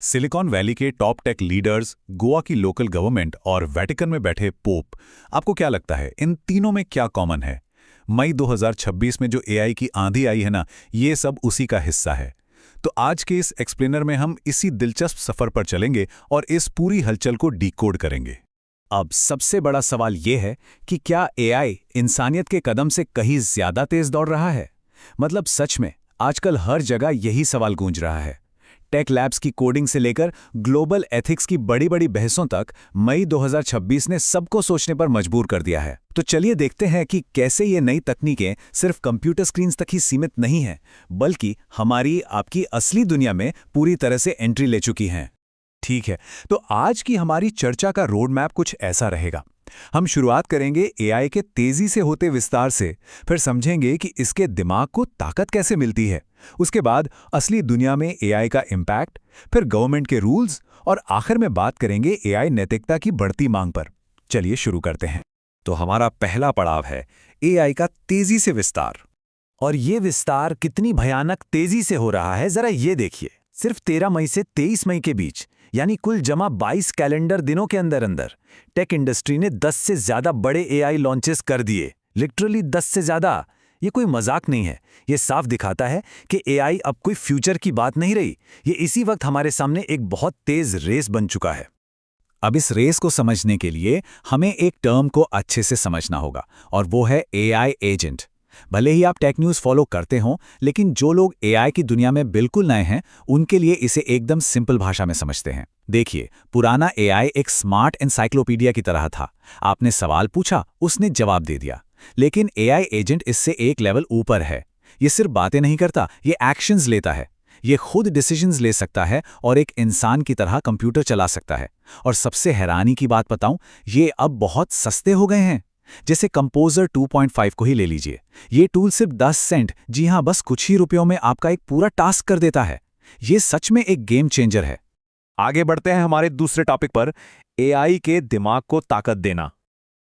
Silicon valley के top tech leaders, Goa की local government और वेटिकन में बैठे पोप, आपको क्या लगता है इन तीनों में क्या कॉमन है? मई 2026 में जो एआई की आंधी आई है ना, ये सब उसी का हिस्सा है। तो आज के इस एक्सप्लेनर में हम इसी दिलचस्प सफर पर चलेंगे और इस पूरी हलचल को डिकोड करेंगे। अब सबसे बड़ा सवाल ये है कि क्या एआई इंसानियत के कदम से कहीं ज्यादा तेज दौड़ रहा है? मतलब सच में आजकल हर जगह यही सवाल गूंज रहा है। टेक लैब्स की कोडिंग से लेकर ग्लोबल एथिक्स की बड़ी बड़ी बहसों तक मई 2026 ने सबको सोचने पर मजबूर कर दिया है। तो चलिए देखते हैं कि कैसे ये नई तकनीकें सिर्फ कंप्यूटर स्क्रीन्स तक ही सीमित नहीं हैं, बल्कि हमारी आपकी असली दुनिया में पूरी तरह से एंट्री ले चुकी हैं। ठीक है, तो आज की हमारी चर्चा का रोड मैप कुछ ऐसा रहेगा। हम शुरुआत करेंगे एआई के तेजी से होते विस्तार से, फिर समझेंगे कि इसके दिमाग को ताकत कैसे मिलती है। उसके बाद असली दुनिया में एआई का इम्पैक्ट, फिर गवर्नमेंट के रूल्स और आखिर में बात करेंगे एआई नैतिकता की बढ़ती मांग पर। चलिए शुरू करते हैं। तो हमारा पहला पड़ाव है एआई का तेजी से विस्तार। और ये विस्तार कितनी भयानक तेजी से हो रहा है जरा ये देखिए। सिर्फ 13 मई से 23 मई के बीच, यानी कुल जमा 22 कैलेंडर दिनों के अंदर अंदर टेक इंडस्ट्री ने 10 से ज्यादा बड़े एआई लॉन्चेस कर दिए। लिटरली 10 से ज्यादा। ये कोई मजाक नहीं है। ये साफ दिखाता है कि एआई अब कोई फ्यूचर की बात नहीं रही। ये इसी वक्त हमारे सामने एक बहुत तेज रेस बन चुका है। अब इस रेस को समझने के लिए हमें एक टर्म को अच्छे से समझना होगा, और वो है एआई एजेंट। भले ही आप टेक न्यूज़ फॉलो करते हों, लेकिन जो लोग एआई की दुनिया में बिल्कुल नए हैं, उनके लिए इसे एकदम सिंपल भाषा में समझते हैं। देखिए, पुराना एआई एक स्मार्ट एनसाइक्लोपीडिया की तरह था। आपने सवाल पूछा, उसने जवाब दे दिया। लेकिन एआई एजेंट इससे एक लेवल ऊपर है। ये सिर्फ बातें नहीं करता, ये एक्शंस लेता है। ये खुद डिसीजंस ले सकता है और एक इंसान की तरह कंप्यूटर चला सकता है। और सबसे हैरानी की बात बताऊं, ये अब बहुत सस्ते हो गए हैं। जैसे कंपोजर 2.5 को ही ले लीजिए। ये टूल सिर्फ 10 सेंट, जी हां, बस कुछ ही रुपयों में आपका एक पूरा टास्क कर देता है। ये सच में एक गेम चेंजर है। आगे बढ़ते हैं हमारे दूसरे टॉपिक पर, एआई के दिमाग को ताकत देना।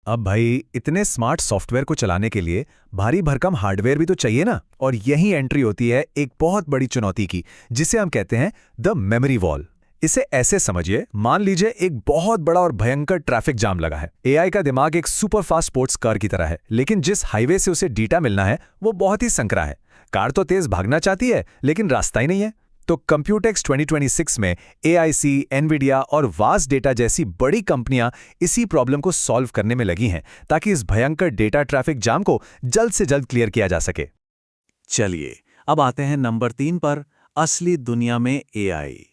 अब भाई, इतने स्मार्ट सॉफ्टवेयर को चलाने के लिए भारी भरकम हार्डवेयर भी तो चाहिए ना। और यही एंट्री होती है एक बहुत बड़ी चुनौती की, जिसे हम कहते हैं द मेमोरी वॉल। इसे ऐसे समझिए, मान लीजिए एक बहुत बड़ा और भयंकर ट्रैफिक जाम लगा है। एआई का दिमाग एक सुपर फास्ट स्पोर्ट्स कार की तरह है, लेकिन जिस हाईवे से उसे डेटा मिलना है वो बहुत ही संकरा है। कार तो तेज भागना चाहती है, लेकिन रास्ता ही नहीं है। तो कंप्यूटेक्स 2026 में एआईसी, एनवीडिया और वास्ट डेटा जैसी बड़ी कंपनियां इसी प्रॉब्लम को सॉल्व करने में लगी हैं, ताकि इस भयंकर डेटा ट्रैफिक जाम को जल्द से जल्द क्लियर किया जा सके। चलिए अब आते हैं नंबर 3 पर, असली दुनिया में एआई।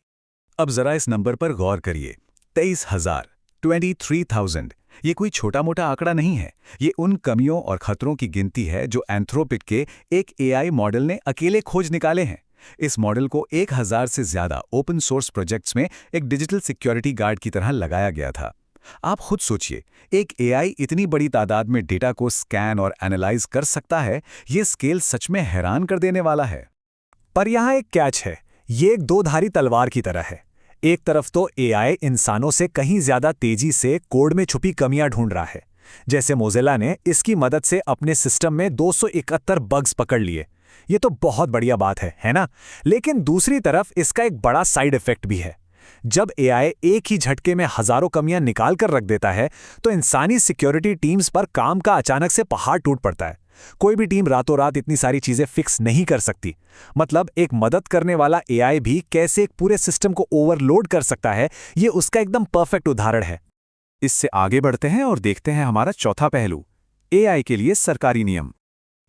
अब जरा इस नंबर पर गौर करिए। 23,000, 23,000। ये कोई छोटा मोटा आंकड़ा नहीं है। ये उन कमियों और खतरों की गिनती है जो एंथ्रोपिक के एक एआई मॉडल ने अकेले खोज निकाले हैं। इस मॉडल को 1000 से ज्यादा ओपन सोर्स प्रोजेक्ट्स में एक डिजिटल सिक्योरिटी गार्ड की तरह लगाया गया था। आप खुद सोचिए, एक एआई इतनी बड़ी तादाद में डेटा को स्कैन और एनालाइज कर सकता है। ये स्केल सच में हैरान कर देने वाला है। पर यहाँ एक कैच है। ये एक दो-धारी तलवार की तरह है। एक तरफ तो एआई इंसानों से कहीं ज्यादा तेजी से कोड में छुपी कमियां ढूंढ रहा है। जैसे मोज़िला ने इसकी मदद से अपने सिस्टम में 271 बग्स पकड़ लिए। ये तो बहुत बढ़िया बात है ना? लेकिन दूसरी तरफ इसका एक बड़ा साइड इफेक्ट भी है। जब एआई एक ही झटके में हजारों कमियां निकाल कर रख देता है, तो इंसानी सिक्योरिटी टीम्स पर काम का अचानक से पहाड़ टूट पड़ता है। कोई भी टीम रातों रात इतनी सारी चीजें फिक्स नहीं कर सकती। मतलब एक मदद करने वाला एआई भी कैसे एक पूरे सिस्टम को ओवरलोड कर सकता है, ये उसका एकदम परफेक्ट उदाहरण है। इससे आगे बढ़ते हैं और देखते हैं हमारा चौथा पहलू, एआई के लिए सरकारी नियम।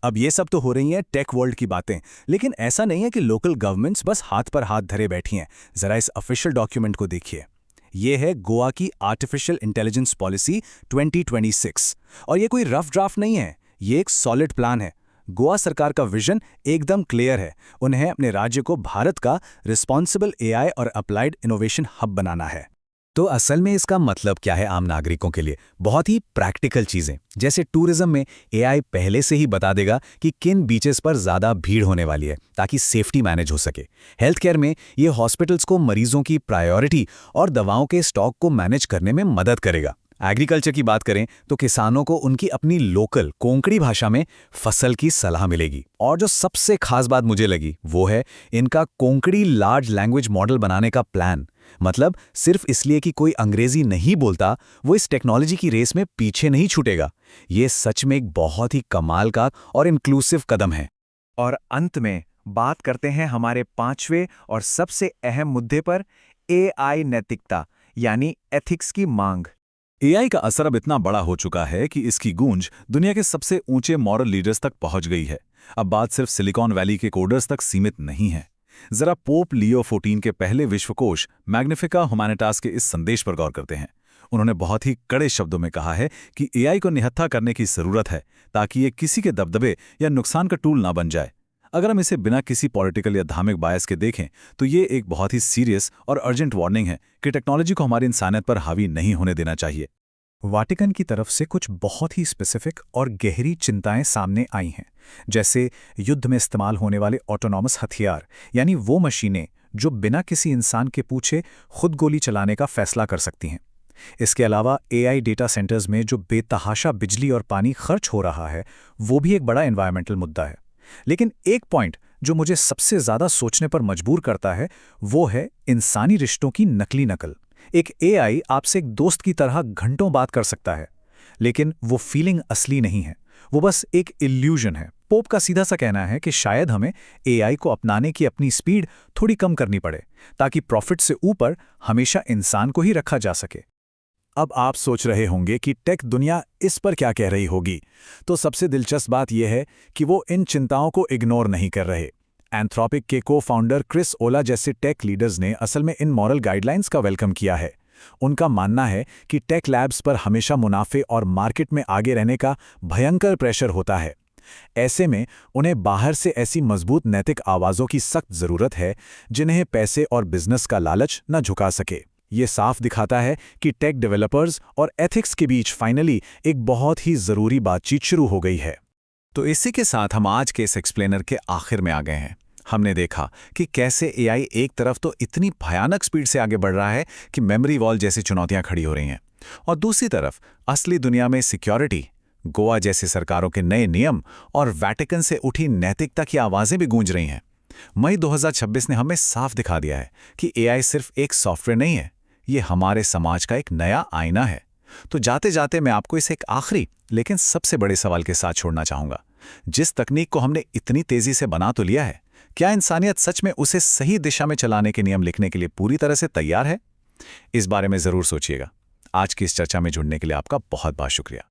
अब ये सब तो हो रही हैं टेक वर्ल्ड की बातें, लेकिन ऐसा नहीं है कि लोकल गवर्नमेंट्स बस हाथ पर हाथ धरे बैठी हैं। जरा इस ऑफिशियल डॉक्यूमेंट को देखिए। ये है गोवा की आर्टिफिशियल इंटेलिजेंस पॉलिसी 2026, और ये कोई रफ ड्राफ्ट नहीं है, ये एक सॉलिड प्लान है। गोवा सरकार का विजन एकदम क्लियर है। उन्हें अपने राज्य को भारत का रिस्पॉन्सिबल एआई और अप्लाइड इनोवेशन हब बनाना है। तो असल में इसका मतलब क्या है आम नागरिकों के लिए? बहुत ही प्रैक्टिकल चीजें, जैसे टूरिज्म में एआई पहले से ही बता देगा कि किन बीचेस पर ज्यादा भीड़ होने वाली है, ताकि सेफ्टी मैनेज हो सके। हेल्थ केयर में ये हॉस्पिटल्स को मरीजों की प्रायोरिटी और दवाओं के स्टॉक को मैनेज करने में मदद करेगा। एग्रीकल्चर की बात करें तो किसानों को उनकी अपनी लोकल कोंकणी भाषा में फसल की सलाह मिलेगी। और जो सबसे खास बात मुझे लगी वो है इनका कोंकणी लार्ज लैंग्वेज मॉडल बनाने का प्लान। मतलब सिर्फ इसलिए कि कोई अंग्रेजी नहीं बोलता, वो इस टेक्नोलॉजी की रेस में पीछे नहीं छूटेगा। ये सच में एक बहुत ही कमाल का और इंक्लूसिव कदम है। और अंत में बात करते हैं हमारे 5वें और सबसे अहम मुद्दे पर, एआई नैतिकता यानी एथिक्स की मांग। एआई का असर अब इतना बड़ा हो चुका है कि इसकी गूंज दुनिया के सबसे ऊंचे मॉरल लीडर्स तक पहुंच गई है। अब बात सिर्फ सिलिकॉन वैली के कोडर्स तक सीमित नहीं है। जरा पोप लियो 14 के पहले विश्वकोश मैग्निफिका ह्यूमैनिटास के इस संदेश पर गौर करते हैं। उन्होंने बहुत ही कड़े शब्दों में कहा है कि एआई को निहत्था करने की जरूरत है ताकि ये किसी के दबदबे या नुकसान का टूल ना बन जाए। अगर हम इसे बिना किसी पॉलिटिकल या धार्मिक बायस के देखें तो ये एक बहुत ही सीरियस और अर्जेंट वार्निंग है कि टेक्नोलॉजी को हमारी इंसानियत पर हावी नहीं होने देना चाहिए। वाटिकन की तरफ से कुछ बहुत ही स्पेसिफिक और गहरी चिंताएं सामने आई हैं, जैसे युद्ध में इस्तेमाल होने वाले ऑटोनॉमस हथियार, यानी वो मशीनें जो बिना किसी इंसान के पूछे खुद गोली चलाने का फैसला कर सकती हैं। इसके अलावा एआई डेटा सेंटर्स में जो बेतहाशा बिजली और पानी खर्च हो रहा है, वो भी एक बड़ा एनवायरमेंटल मुद्दा है। लेकिन एक पॉइंट जो मुझे सबसे ज़्यादा सोचने पर मजबूर करता है, वो है इंसानी रिश्तों की नकली नकल। एक एआई आपसे एक दोस्त की तरह घंटों बात कर सकता है, लेकिन वो फीलिंग असली नहीं है, वो बस एक इल्यूजन है। पोप का सीधा सा कहना है कि शायद हमें एआई को अपनाने की अपनी स्पीड थोड़ी कम करनी पड़े, ताकि प्रॉफिट से ऊपर हमेशा इंसान को ही रखा जा सके। अब आप सोच रहे होंगे कि टेक दुनिया इस पर क्या कह रही होगी। तो सबसे दिलचस्प बात यह है कि वो इन चिंताओं को इग्नोर नहीं कर रहे। एंथ्रोपिक के को-फाउंडर क्रिस ओला जैसे टेक लीडर्स ने असल में इन मॉरल गाइडलाइंस का वेलकम किया है। उनका मानना है कि टेक लैब्स पर हमेशा मुनाफे और मार्केट में आगे रहने का भयंकर प्रेशर होता है। ऐसे में उन्हें बाहर से ऐसी मजबूत नैतिक आवाज़ों की सख्त ज़रूरत है जिन्हें पैसे और बिजनेस का लालच न झुका सके। ये साफ दिखाता है कि टेक डेवलपर्स और एथिक्स के बीच फाइनली एक बहुत ही ज़रूरी बातचीत शुरू हो गई है। तो इसी के साथ हम आज के इस एक्सप्लेनर के आखिर में आ गए हैं। हमने देखा कि कैसे एआई एक तरफ तो इतनी भयानक स्पीड से आगे बढ़ रहा है कि मेमोरी वॉल जैसी चुनौतियां खड़ी हो रही हैं, और दूसरी तरफ असली दुनिया में सिक्योरिटी, गोवा जैसी सरकारों के नए नियम और वैटिकन से उठी नैतिकता की आवाज़ें भी गूंज रही हैं। मई 2026 ने हमें साफ दिखा दिया है कि एआई सिर्फ एक सॉफ्टवेयर नहीं है, ये हमारे समाज का एक नया आईना है। तो जाते जाते मैं आपको इसे एक आखिरी लेकिन सबसे बड़े सवाल के साथ छोड़ना चाहूँगा। जिस तकनीक को हमने इतनी तेज़ी से बना तो लिया है, क्या इंसानियत सच में उसे सही दिशा में चलाने के नियम लिखने के लिए पूरी तरह से तैयार है? इस बारे में ज़रूर सोचिएगा। आज की इस चर्चा में जुड़ने के लिए आपका बहुत बहुत शुक्रिया।